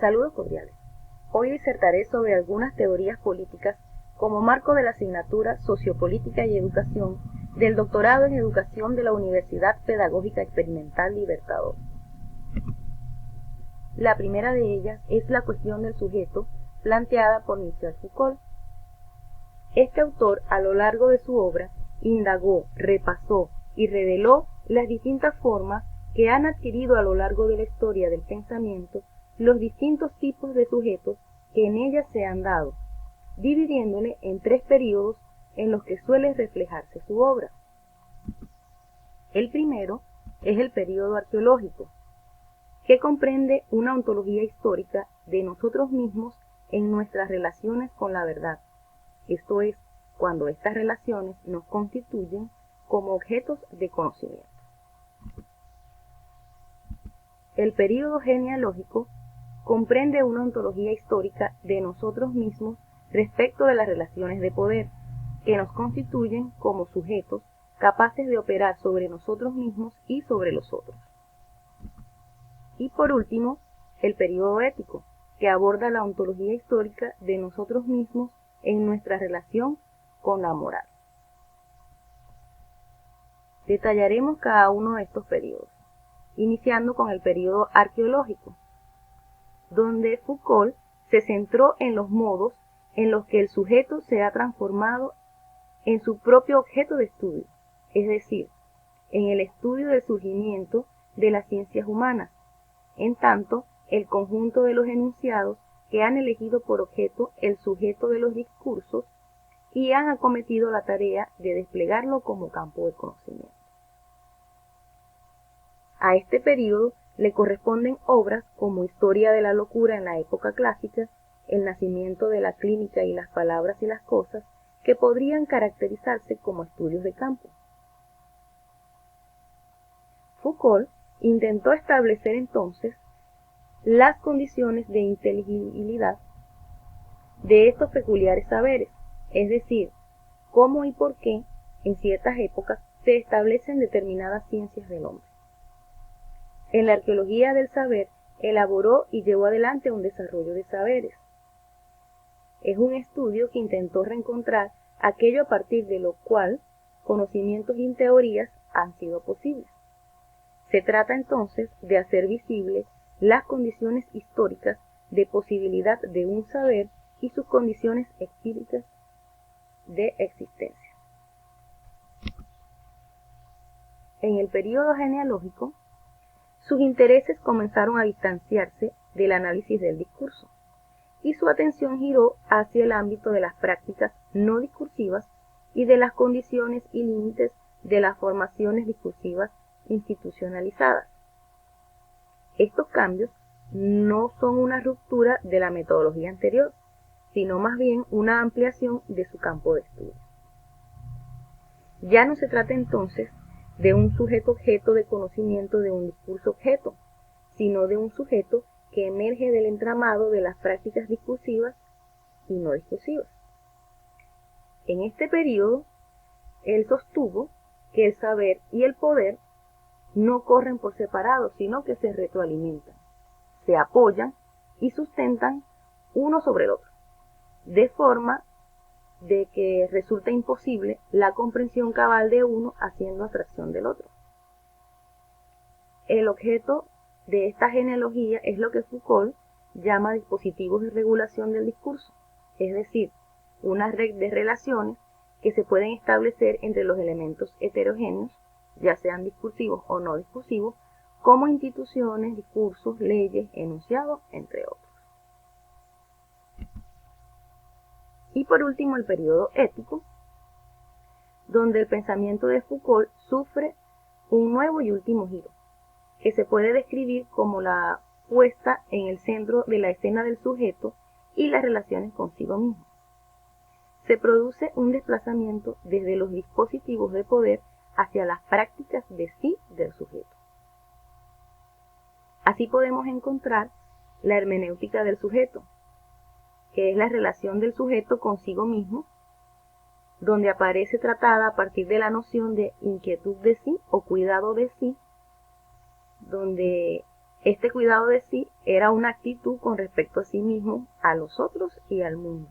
Saludos cordiales. Hoy disertaré sobre algunas teorías políticas como marco de la asignatura Sociopolítica y Educación del doctorado en Educación de la Universidad Pedagógica Experimental Libertador. La primera de ellas es la cuestión del sujeto, planteada por Michel Foucault. Este autor, a lo largo de su obra, indagó, repasó y reveló las distintas formas que han adquirido a lo largo de la historia del pensamiento los distintos tipos de sujetos que en ella se han dado, dividiéndole en tres períodos en los que suele reflejarse su obra. El primero es el período arqueológico, que comprende una ontología histórica de nosotros mismos en nuestras relaciones con la verdad, esto es, cuando estas relaciones nos constituyen como objetos de conocimiento. El período genealógico comprende una ontología histórica de nosotros mismos respecto de las relaciones de poder, que nos constituyen como sujetos capaces de operar sobre nosotros mismos y sobre los otros. Y por último, el período ético, que aborda la ontología histórica de nosotros mismos en nuestra relación con la moral. Detallaremos cada uno de estos periodos, iniciando con el período arqueológico, donde Foucault se centró en los modos en los que el sujeto se ha transformado en su propio objeto de estudio, es decir, en el estudio del surgimiento de las ciencias humanas, en tanto el conjunto de los enunciados que han elegido por objeto el sujeto de los discursos y han acometido la tarea de desplegarlo como campo de conocimiento. A este período le corresponden obras como Historia de la locura en la época clásica, El nacimiento de la clínica y las palabras y las cosas, que podrían caracterizarse como estudios de campo. Foucault intentó establecer entonces las condiciones de inteligibilidad de estos peculiares saberes, es decir, cómo y por qué en ciertas épocas se establecen determinadas ciencias del hombre. En la arqueología del saber elaboró y llevó adelante un desarrollo de saberes. Es un estudio que intentó reencontrar aquello a partir de lo cual conocimientos y teorías han sido posibles. Se trata entonces de hacer visibles las condiciones históricas de posibilidad de un saber y sus condiciones empíricas de existencia. En el período genealógico, sus intereses comenzaron a distanciarse del análisis del discurso, y su atención giró hacia el ámbito de las prácticas no discursivas y de las condiciones y límites de las formaciones discursivas institucionalizadas. Estos cambios no son una ruptura de la metodología anterior, sino más bien una ampliación de su campo de estudio. Ya no se trata entonces de un sujeto objeto de conocimiento de un discurso objeto, sino de un sujeto que emerge del entramado de las prácticas discursivas y no discursivas. En este período, él sostuvo que el saber y el poder no corren por separado, sino que se retroalimentan, se apoyan y sustentan uno sobre el otro, de forma de que resulta imposible la comprensión cabal de uno haciendo abstracción del otro. El objeto de esta genealogía es lo que Foucault llama dispositivos de regulación del discurso, es decir, una red de relaciones que se pueden establecer entre los elementos heterogéneos, ya sean discursivos o no discursivos, como instituciones, discursos, leyes, enunciados, entre otros. Y por último, el periodo ético, donde el pensamiento de Foucault sufre un nuevo y último giro, que se puede describir como la puesta en el centro de la escena del sujeto y las relaciones consigo mismo. Se produce un desplazamiento desde los dispositivos de poder hacia las prácticas de sí del sujeto. Así podemos encontrar la hermenéutica del sujeto, que es la relación del sujeto consigo mismo, donde aparece tratada a partir de la noción de inquietud de sí o cuidado de sí, donde Este cuidado de sí era una actitud con respecto a sí mismo, a los otros y al mundo.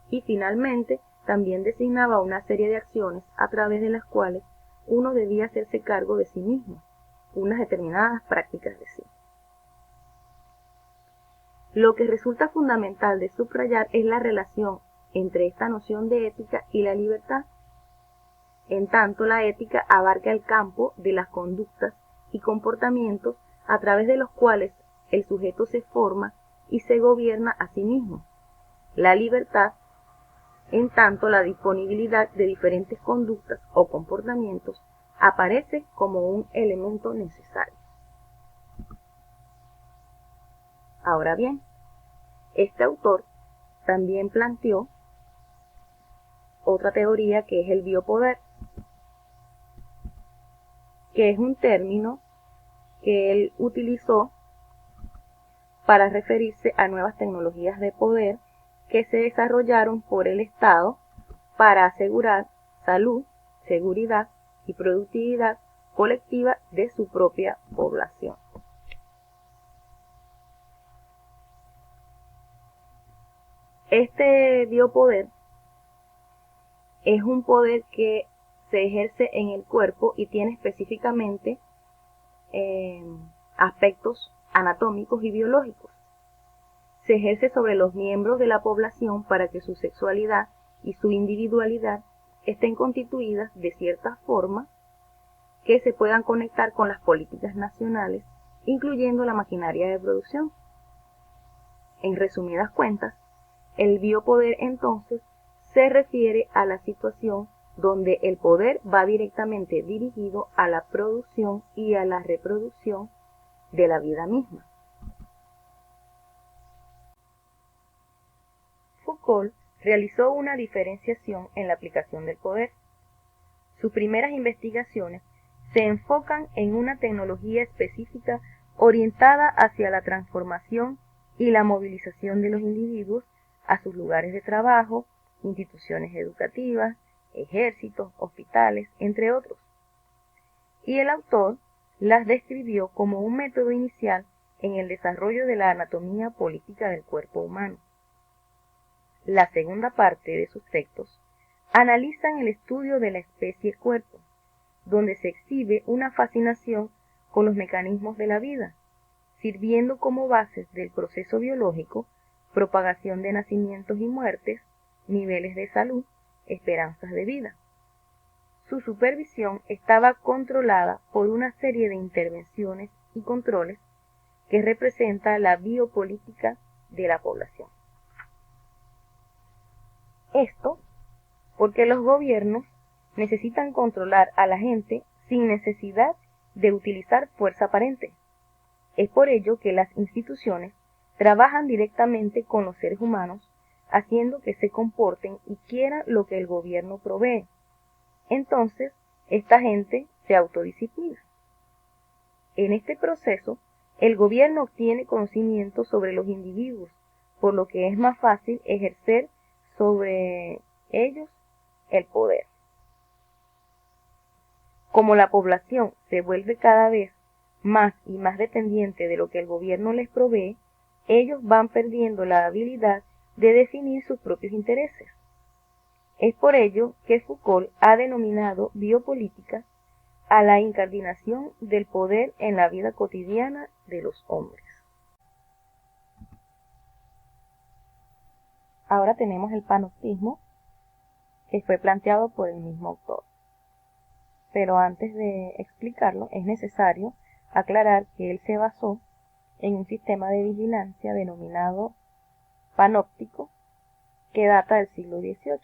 Y finalmente, también designaba una serie de acciones a través de las cuales uno debía hacerse cargo de sí mismo, unas determinadas prácticas de sí. Lo que resulta fundamental de subrayar es la relación entre esta noción de ética y la libertad. En tanto, la ética abarca el campo de las conductas y comportamientos a través de los cuales el sujeto se forma y se gobierna a sí mismo. La libertad, en tanto, la disponibilidad de diferentes conductas o comportamientos aparece como un elemento necesario. Ahora bien, este autor también planteó otra teoría que es el biopoder, que es un término que él utilizó para referirse a nuevas tecnologías de poder que se desarrollaron por el Estado para asegurar salud, seguridad y productividad colectiva de su propia población. Este biopoder es un poder que se ejerce en el cuerpo y tiene específicamente aspectos anatómicos y biológicos. Se ejerce sobre los miembros de la población para que su sexualidad y su individualidad estén constituidas de cierta forma que se puedan conectar con las políticas nacionales, incluyendo la maquinaria de producción. En resumidas cuentas, el biopoder entonces se refiere a la situación donde el poder va directamente dirigido a la producción y a la reproducción de la vida misma. Foucault realizó una diferenciación en la aplicación del poder. Sus primeras investigaciones se enfocan en una tecnología específica orientada hacia la transformación y la movilización de los individuos a sus lugares de trabajo, instituciones educativas, ejércitos, hospitales, entre otros. Y el autor las describió como un método inicial en el desarrollo de la anatomía política del cuerpo humano. La segunda parte de sus textos analizan el estudio de la especie cuerpo, donde se exhibe una fascinación con los mecanismos de la vida, sirviendo como bases del proceso biológico, propagación de nacimientos y muertes, niveles de salud, esperanzas de vida. Su supervisión estaba controlada por una serie de intervenciones y controles que representa la biopolítica de la población. Esto porque los gobiernos necesitan controlar a la gente sin necesidad de utilizar fuerza aparente. Es por ello que las instituciones trabajan directamente con los seres humanos, haciendo que se comporten y quieran lo que el gobierno provee. Entonces, esta gente se autodisciplina. En este proceso, el gobierno obtiene conocimiento sobre los individuos, por lo que es más fácil ejercer sobre ellos el poder. Como la población se vuelve cada vez más y más dependiente de lo que el gobierno les provee, ellos van perdiendo la habilidad de definir sus propios intereses. Es por ello que Foucault ha denominado biopolítica a la incardinación del poder en la vida cotidiana de los hombres. Ahora tenemos el panoptismo, que fue planteado por el mismo autor. Pero antes de explicarlo, es necesario aclarar que él se basó en un sistema de vigilancia denominado panóptico, que data del siglo XVIII.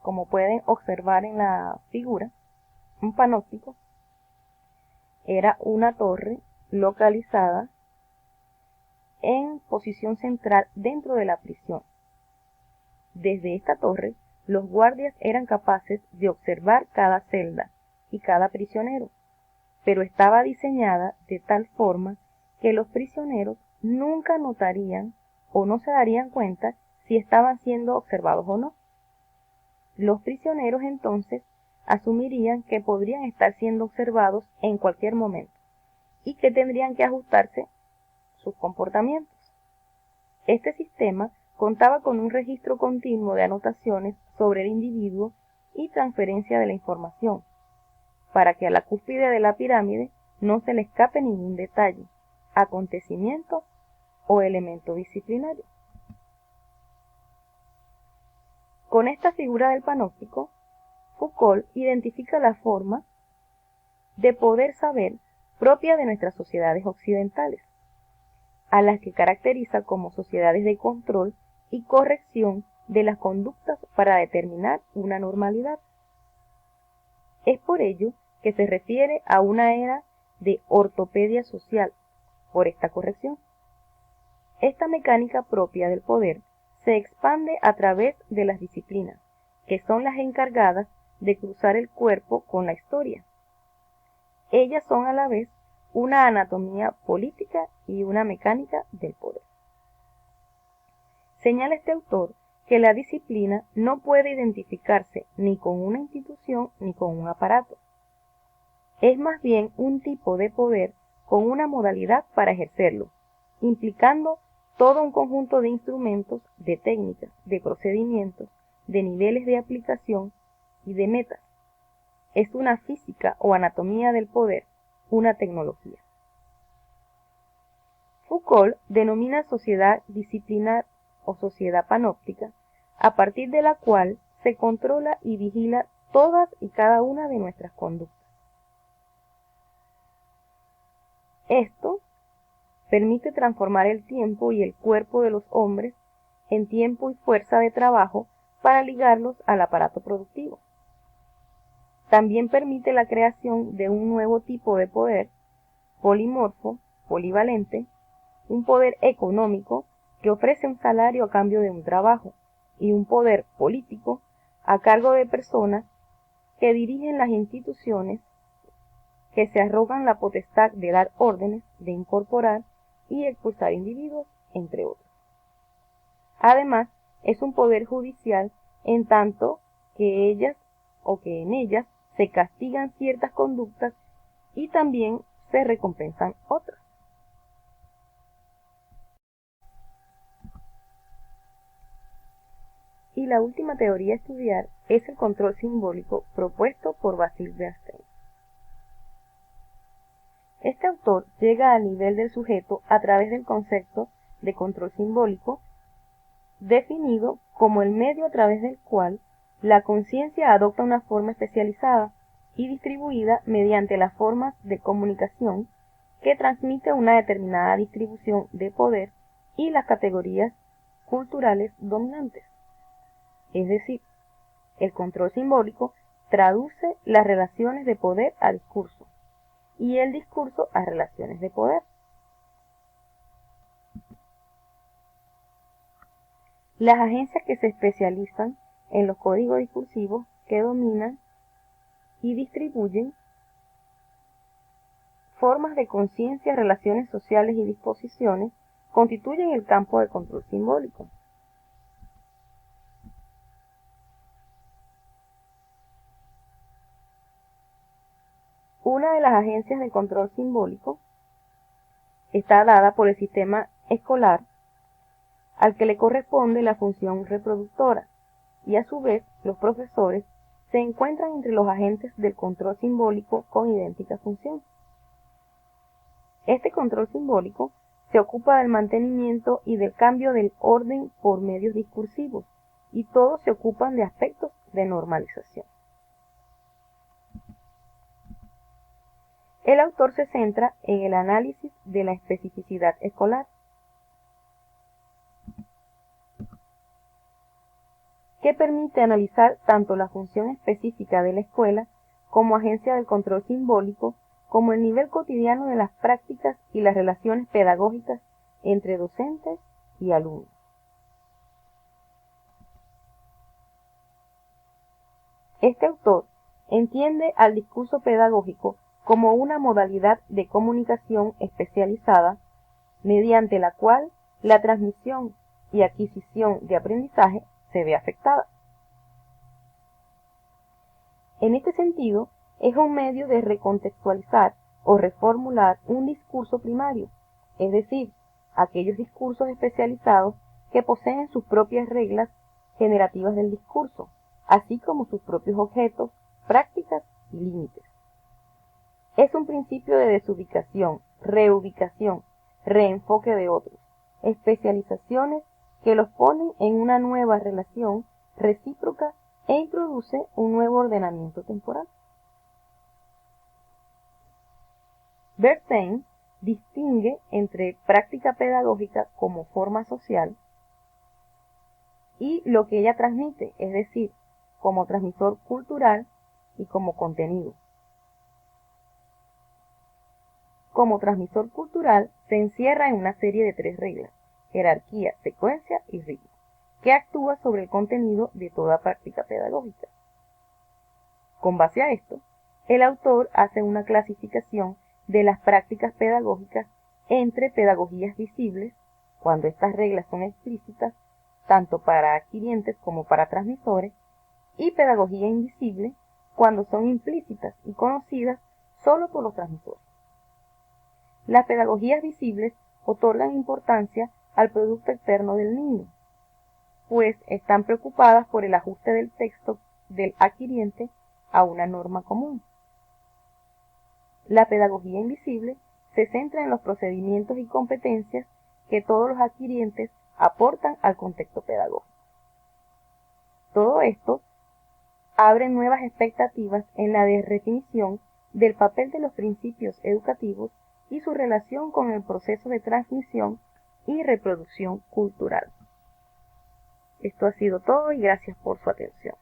Como pueden observar en la figura, un panóptico era una torre localizada en posición central dentro de la prisión. Desde esta torre, los guardias eran capaces de observar cada celda y cada prisionero, pero estaba diseñada de tal forma que los prisioneros nunca notarían o no se darían cuenta si estaban siendo observados o no. Los prisioneros entonces asumirían que podrían estar siendo observados en cualquier momento y que tendrían que ajustarse sus comportamientos. Este sistema contaba con un registro continuo de anotaciones sobre el individuo y transferencia de la información, para que a la cúspide de la pirámide no se le escape ningún detalle, acontecimiento o elemento disciplinario. Con esta figura del panóptico, Foucault identifica la forma de poder saber propia de nuestras sociedades occidentales, a las que caracteriza como sociedades de control y corrección de las conductas para determinar una normalidad. Es por ello que se refiere a una era de ortopedia social, por esta corrección. Esta mecánica propia del poder se expande a través de las disciplinas, que son las encargadas de cruzar el cuerpo con la historia. Ellas son a la vez una anatomía política y una mecánica del poder. Señala este autor que la disciplina no puede identificarse ni con una institución ni con un aparato. Es más bien un tipo de poder con una modalidad para ejercerlo, implicando todo un conjunto de instrumentos, de técnicas, de procedimientos, de niveles de aplicación y de metas. Es una física o anatomía del poder, una tecnología. Foucault denomina sociedad disciplinar o sociedad panóptica, a partir de la cual se controla y vigila todas y cada una de nuestras conductas. Esto permite transformar el tiempo y el cuerpo de los hombres en tiempo y fuerza de trabajo para ligarlos al aparato productivo. También permite la creación de un nuevo tipo de poder, polimorfo, polivalente, un poder económico que ofrece un salario a cambio de un trabajo, y un poder político a cargo de personas que dirigen las instituciones, que se arrogan la potestad de dar órdenes, de incorporar y expulsar individuos, entre otros. Además, es un poder judicial en tanto que ellas o que en ellas se castigan ciertas conductas y también se recompensan otras. Y la última teoría a estudiar es el control simbólico propuesto por Basil Bernstein. Este autor llega al nivel del sujeto a través del concepto de control simbólico, definido como el medio a través del cual la conciencia adopta una forma especializada y distribuida mediante las formas de comunicación que transmite una determinada distribución de poder y las categorías culturales dominantes. Es decir, el control simbólico traduce las relaciones de poder a discurso y el discurso a relaciones de poder. Las agencias que se especializan en los códigos discursivos que dominan y distribuyen formas de conciencia, relaciones sociales y disposiciones constituyen el campo de control simbólico. Una de las agencias de control simbólico está dada por el sistema escolar, al que le corresponde la función reproductora, y a su vez los profesores se encuentran entre los agentes del control simbólico con idéntica función. Este control simbólico se ocupa del mantenimiento y del cambio del orden por medios discursivos, y todos se ocupan de aspectos de normalización. El autor se centra en el análisis de la especificidad escolar, que permite analizar tanto la función específica de la escuela como agencia del control simbólico, como el nivel cotidiano de las prácticas y las relaciones pedagógicas entre docentes y alumnos. Este autor entiende al discurso pedagógico como una modalidad de comunicación especializada mediante la cual la transmisión y adquisición de aprendizaje se ve afectada. En este sentido, es un medio de recontextualizar o reformular un discurso primario, es decir, aquellos discursos especializados que poseen sus propias reglas generativas del discurso, así como sus propios objetos, prácticas y límites. Es un principio de desubicación, reubicación, reenfoque de otros, especializaciones que los ponen en una nueva relación recíproca e introduce un nuevo ordenamiento temporal. Bernstein distingue entre práctica pedagógica como forma social y lo que ella transmite, es decir, como transmisor cultural y como contenido. Como transmisor cultural se encierra en una serie de 3 reglas: jerarquía, secuencia y ritmo, que actúa sobre el contenido de toda práctica pedagógica. Con base a esto, el autor hace una clasificación de las prácticas pedagógicas entre pedagogías visibles, cuando estas reglas son explícitas, tanto para adquirientes como para transmisores, y pedagogía invisible, cuando son implícitas y conocidas solo por los transmisores. Las pedagogías visibles otorgan importancia al producto externo del niño, pues están preocupadas por el ajuste del texto del adquiriente a una norma común. La pedagogía invisible se centra en los procedimientos y competencias que todos los adquirientes aportan al contexto pedagógico. Todo esto abre nuevas expectativas en la redefinición del papel de los principios educativos y su relación con el proceso de transmisión y reproducción cultural. Esto ha sido todo y gracias por su atención.